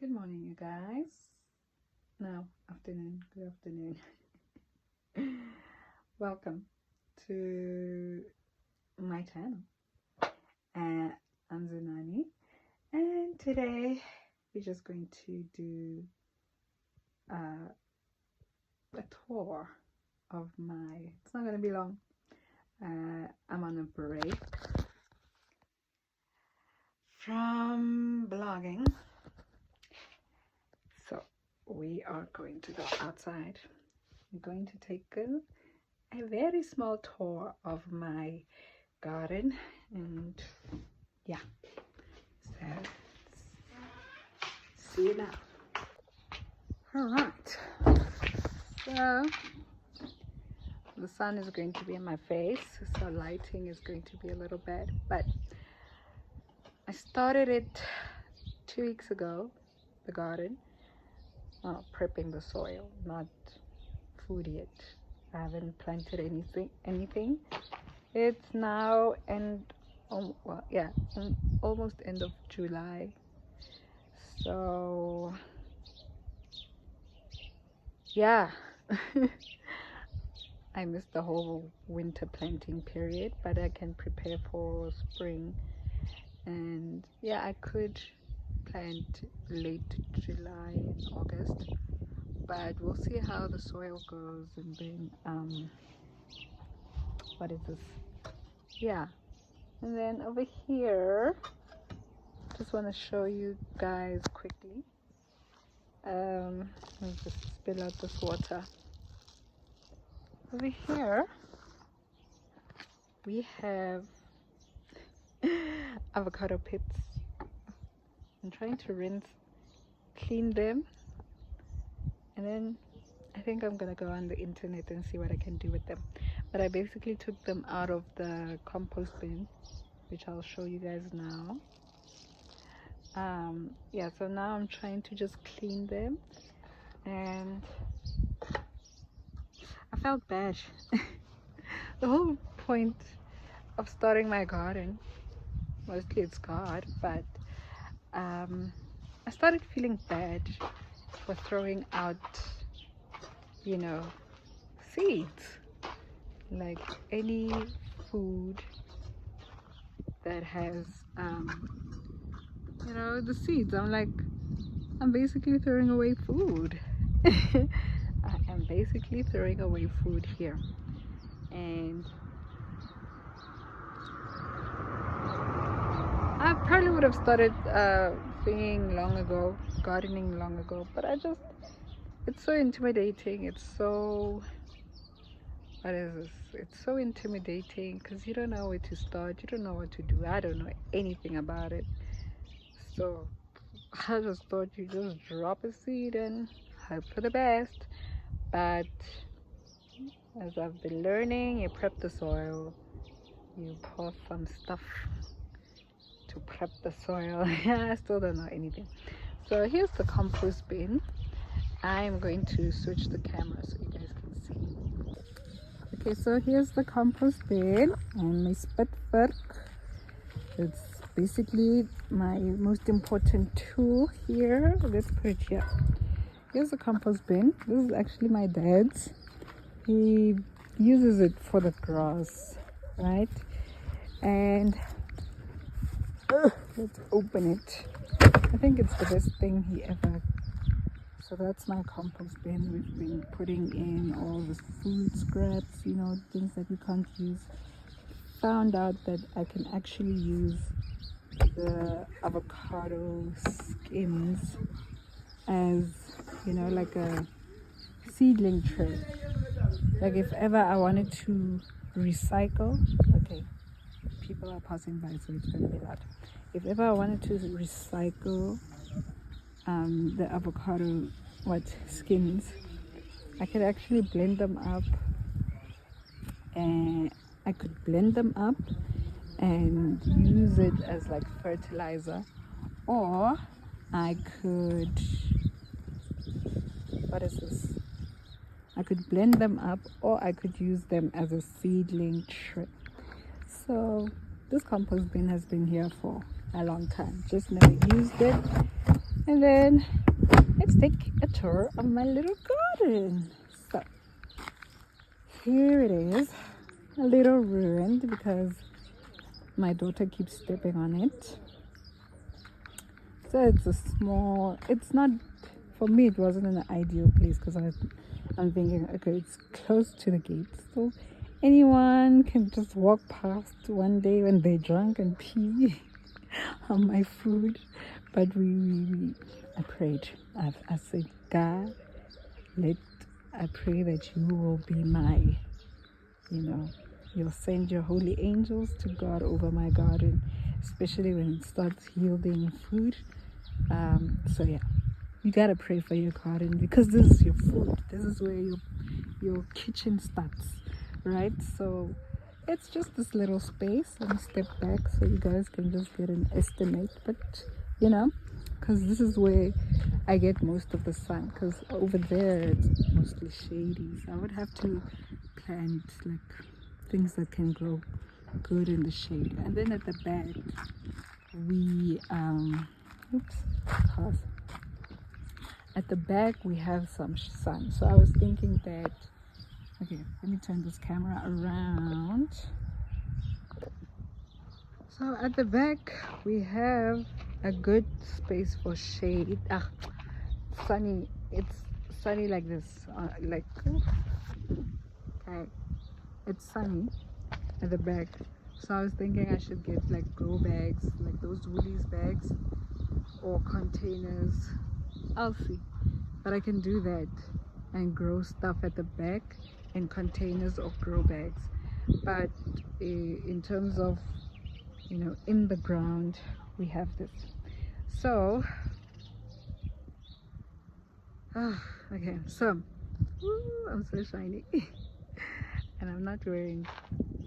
Good morning, you guys. No, afternoon. Good afternoon. Welcome to my channel. I'm Zenani, and today we're just going to do a tour of my. It's not going to be long. I'm on a break from blogging. So we are going to go outside. I'm going to take a very small tour of my garden, and yeah, so see you now. All right, so the sun is going to be in my face, so lighting is going to be a little bad, but I started it 2 weeks ago, the garden. Prepping the soil, not food yet. I haven't planted anything. It's now almost end of July. So yeah, I missed the whole winter planting period, but I can prepare for spring. And yeah, I could plant late July and August, but we'll see how the soil goes. And then what is this? Yeah, and then over here, just want to show you guys quickly. Let me just spill out this water. Over here we have avocado pits. I'm trying to clean them, and then I think I'm gonna go on the internet and see what I can do with them. But I basically took them out of the compost bin, which I'll show you guys now. Yeah, so now I'm trying to just clean them, and I felt bad. The whole point of starting my garden, mostly it's God, but I started feeling bad for throwing out, seeds, like any food that has the seeds. I'm basically throwing away food. I am basically throwing away food here, and I probably would have started gardening long ago, but it's so intimidating. It's so, what is this? It's so intimidating because you don't know where to start, you don't know what to do. I don't know anything about it, so I just thought you just drop a seed and hope for the best. But as I've been learning, you prep the soil, you pour some stuff to prep the soil. I still don't know anything. So here's the compost bin. I'm going to switch the camera so you guys can see. Okay, so here's the compost bin and my spitwerk. It's basically my most important tool here. Let's put it here. Here's the compost bin. This is actually my dad's. He uses it for the grass, right? And let's open it. I think it's the best thing he ever. So that's my compost bin. We've been putting in all the food scraps, things that we can't use. Found out that I can actually use the avocado skins as, like a seedling tray. Like if ever I wanted to recycle, okay, people are passing by, so it's going to be loud. If ever I wanted to recycle the avocado skins, I could actually blend them up, and I could blend them up and use it as like fertilizer, or I could, what is this? I could blend them up, or I could use them as a seedling tray. So this compost bin has been here for a long time, just never used it. And then let's take a tour of my little garden. So here it is, a little ruined because my daughter keeps stepping on it. So it's a small, it's not, for me it wasn't an ideal place because I'm thinking, okay, it's close to the gate, so anyone can just walk past one day when they're drunk and pee on my food. But I prayed. I said, God, I pray that you will be my, you'll send your holy angels to guard over my garden, especially when it starts yielding food. So yeah, you gotta pray for your garden because this is your food. This is where your kitchen starts, right? So it's just this little space. Let me step back so you guys can just get an estimate. But because this is where I get most of the sun, because over there it's mostly shady. So I would have to plant like things that can grow good in the shade. And then at the back we at the back we have some sun. So I was thinking that, okay, let me turn this camera around. So at the back we have a good space for shade. Sunny. It's sunny like this, okay, it's sunny at the back. So I was thinking I should get like grow bags, like those Woolies bags or containers. I'll see, but I can do that and grow stuff at the back in containers or grow bags. But in terms of in the ground, we have this. So okay, so I'm so shiny and I'm not wearing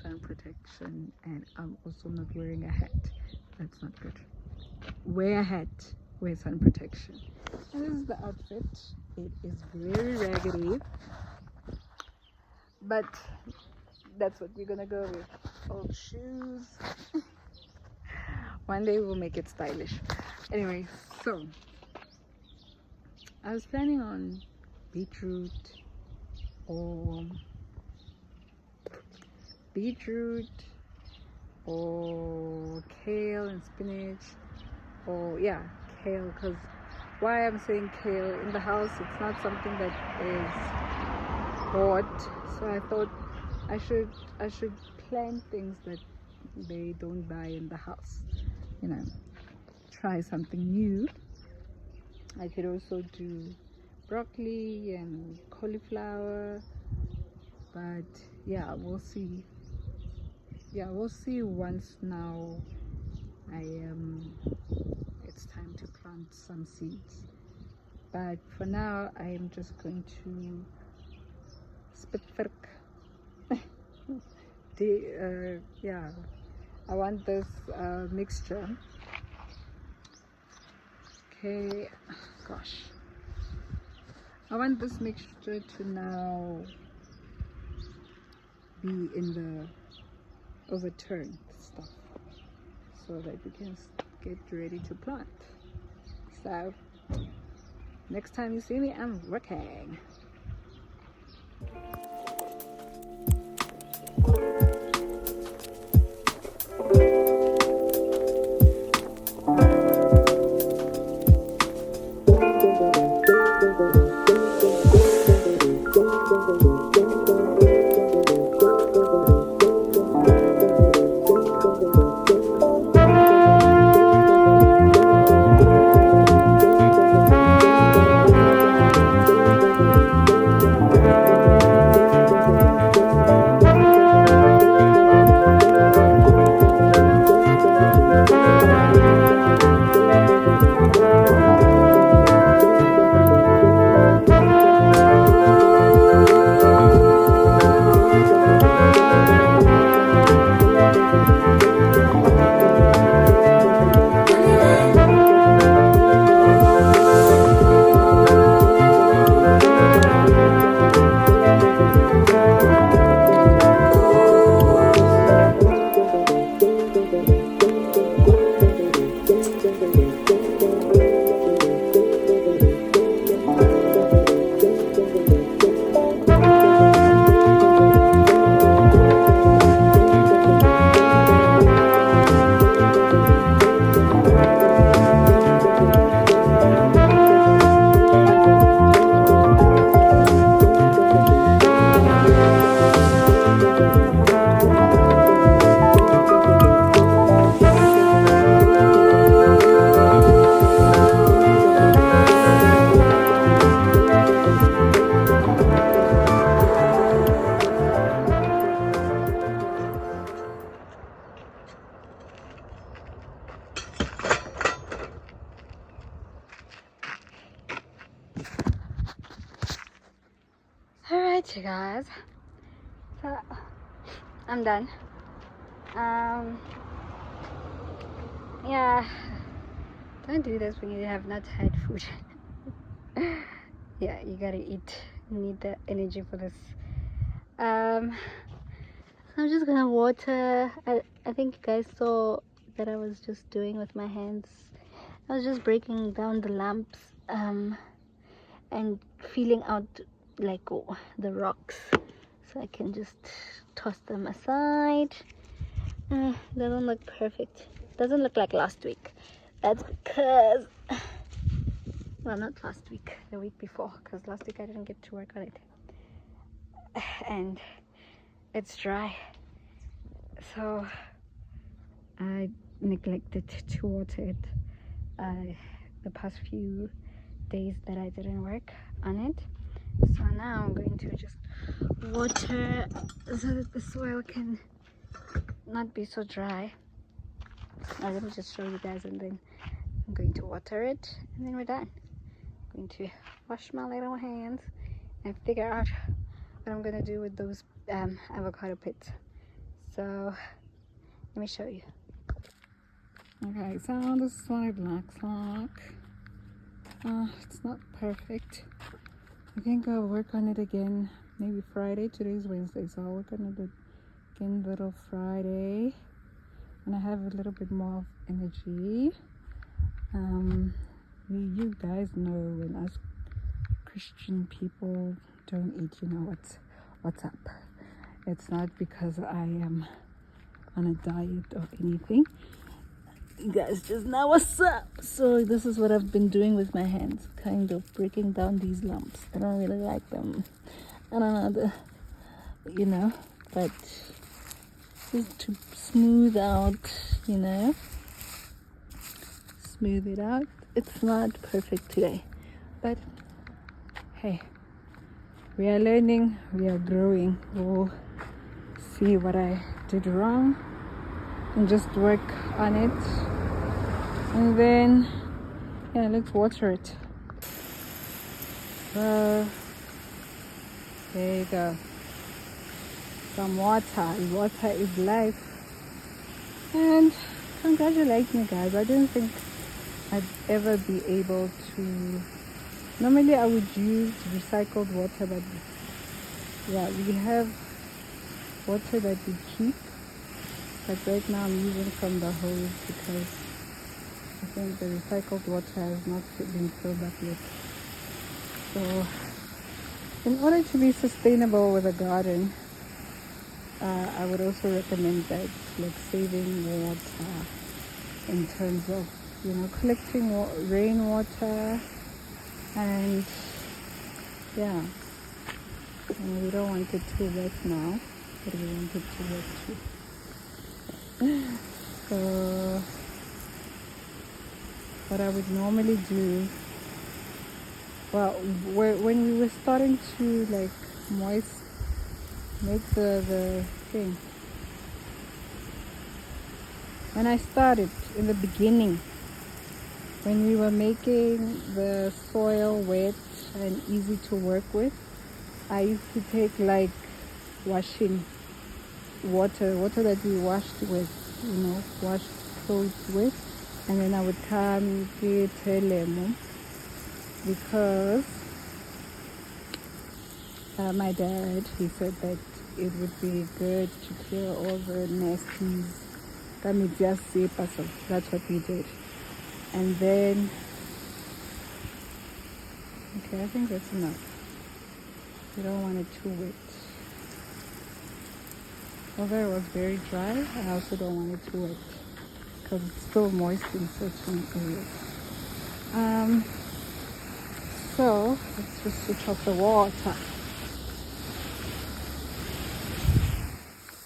sun protection, and I'm also not wearing a hat. That's not good. Wear a hat, wear sun protection. And this is the outfit. It is very raggedy, but that's what we're gonna go with. Old shoes. One day we'll make it stylish. Anyway, so I was planning on beetroot or kale and spinach, or kale, because why I'm saying kale, in the house it's not something that is bought, so I thought I should plant things that they don't buy in the house, try something new. I could also do broccoli and cauliflower, but we'll see. We'll see once now it's time to plant some seeds. But for now I am just going to spitvirk. I want this mixture. Okay, gosh, I want this mixture to now be in the overturned stuff so that we can get ready to plant. So next time you see me, I'm working. you guys. So I'm done. Yeah, don't do this when you have not had food. Yeah, you gotta eat. You need the energy for this. I'm just gonna water. I think you guys saw that I was just doing with my hands. I was just breaking down the lumps and feeling out like the rocks, so I can just toss them aside. Doesn't look perfect. Doesn't look like last week. That's because, well, not last week, the week before, because last week I didn't get to work on it. And it's dry. So I neglected to water it the past few days that I didn't work on it. So now I'm going to just water so that the soil can not be so dry. Now let me just show you guys, and then I'm going to water it, and then we're done. I'm going to wash my little hands and figure out what I'm going to do with those avocado pits. So let me show you. Okay, so this is what it looks like. It's not perfect. I think I'll work on it again maybe Friday. Today's Wednesday, so I'll work on it again little Friday when I have a little bit more energy. You guys know when us Christian people don't eat, you know what's up. It's not because I am on a diet or anything. You guys just know what's up. So this is what I've been doing with my hands, kind of breaking down these lumps. I don't really like them. I don't know but just to smooth out, smooth it out. It's not perfect today, but hey, we are learning, we are growing. We'll see what I did wrong and just work on it, and then let's water it. So there you go, some water. Water is life. And congratulations, guys. I didn't think I'd ever be able to. Normally I would use recycled water, but yeah, we have water that we keep, but right now I'm using from the hose because I think the recycled water has not been filled up yet. So in order to be sustainable with a garden, I would also recommend that, like saving water in terms of collecting rainwater, and we don't want it too wet now, but we want it too wet too. So what I would normally do, well, when we were starting to like make the thing, when I started in the beginning, when we were making the soil wet and easy to work with, I used to take like washing water that we washed with, washed clothes with, and then I would come to lemon because my dad, he said that it would be good to clear all the nasties. So that's what we did. And then, okay, I think that's enough. You don't want it too wet. Although it was very dry, I also don't want it too wet because it's still moist in certain areas. So let's just switch off the water.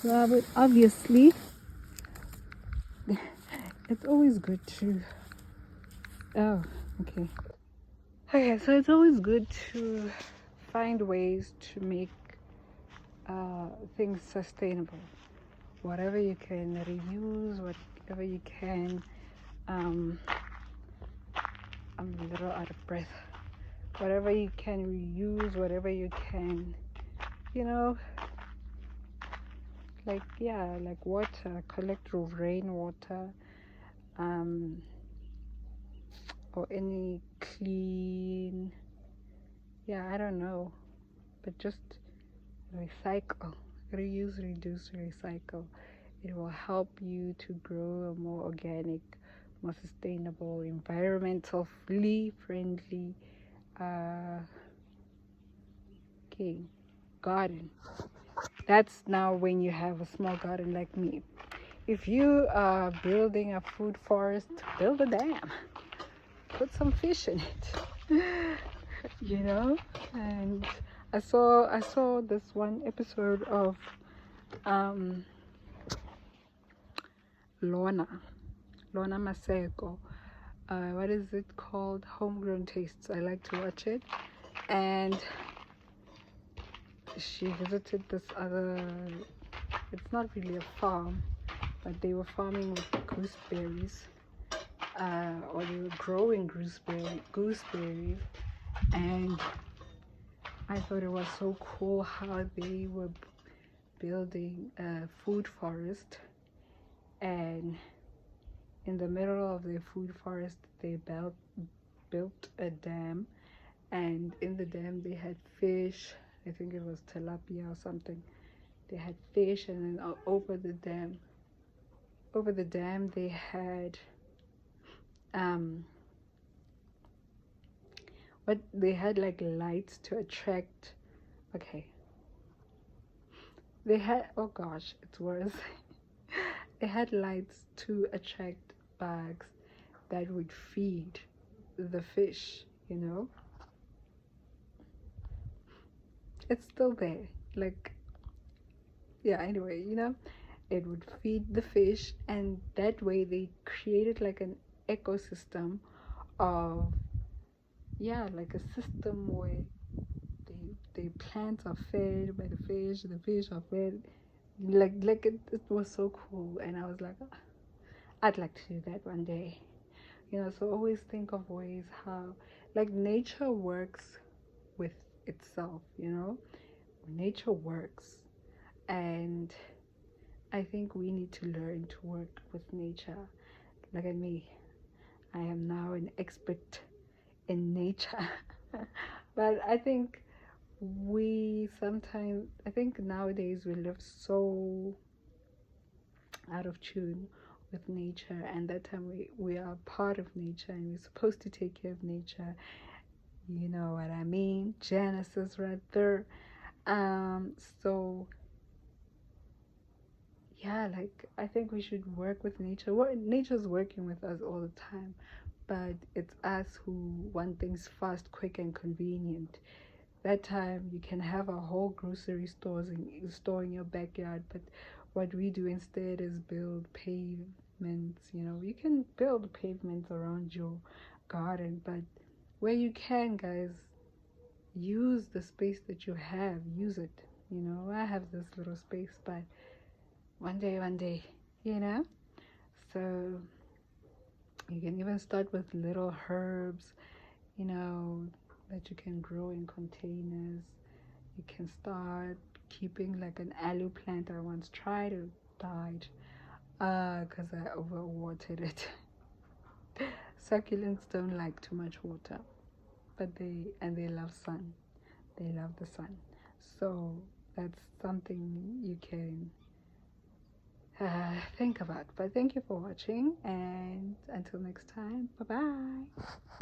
So I would obviously, it's always good to, okay, so it's always good to find ways to make things sustainable. Whatever you can reuse, whatever you can, I'm a little out of breath. Whatever you can reuse, whatever you can you know, like, yeah, like water, collect rainwater, um, or any clean, yeah, I don't know, but just recycle, reuse, reduce, recycle. It will help you to grow a more organic, more sustainable, environmentally friendly okay, garden. That's now when you have a small garden like me. If you are building a food forest, build a dam. Put some fish in it. You know? And I saw this one episode of um Lorna Maseko. What is it called? Homegrown Tastes. I like to watch it. And she visited this other, it's not really a farm, but they were farming with gooseberries, or they were growing gooseberries, and I thought it was so cool how they were building a food forest, and in the middle of the food forest they built a dam, and in the dam they had fish. I think it was tilapia or something. They had fish, and then over the dam they had but they had like lights to attract. Okay, they had, oh gosh, it's worse. They had lights to attract bugs that would feed the fish, you know. It's still there, like, yeah, anyway, you know, it would feed the fish, and that way they created like an ecosystem of, yeah, like a system where the plants are fed by the fish are fed, like it was so cool, and I was like, "Ah, I'd like to do that one day." You know, so always think of ways how, like, nature works with itself, you know. Nature works, and I think we need to learn to work with nature. Look at me, I am now an expert in nature. But I think nowadays we live so out of tune with nature, and that time we are part of nature, and we're supposed to take care of nature. You know what I mean? Genesis right there. So yeah, like, I think we should work with nature. Nature's working with us all the time, but it's us who want things fast, quick, and convenient. That time you can have a whole grocery store in your backyard, but what we do instead is build pavements. You know, you can build pavements around your garden, but where you can, guys, use the space that you have. Use it. You know, I have this little space, but one day, you know. So you can even start with little herbs, you know, that you can grow in containers. You can start keeping like an aloe plant. I once tried, it died because I overwatered it. Succulents don't like too much water, but they love sun. They love the sun. So that's something you can think about. But thank you for watching, and until next time, bye bye.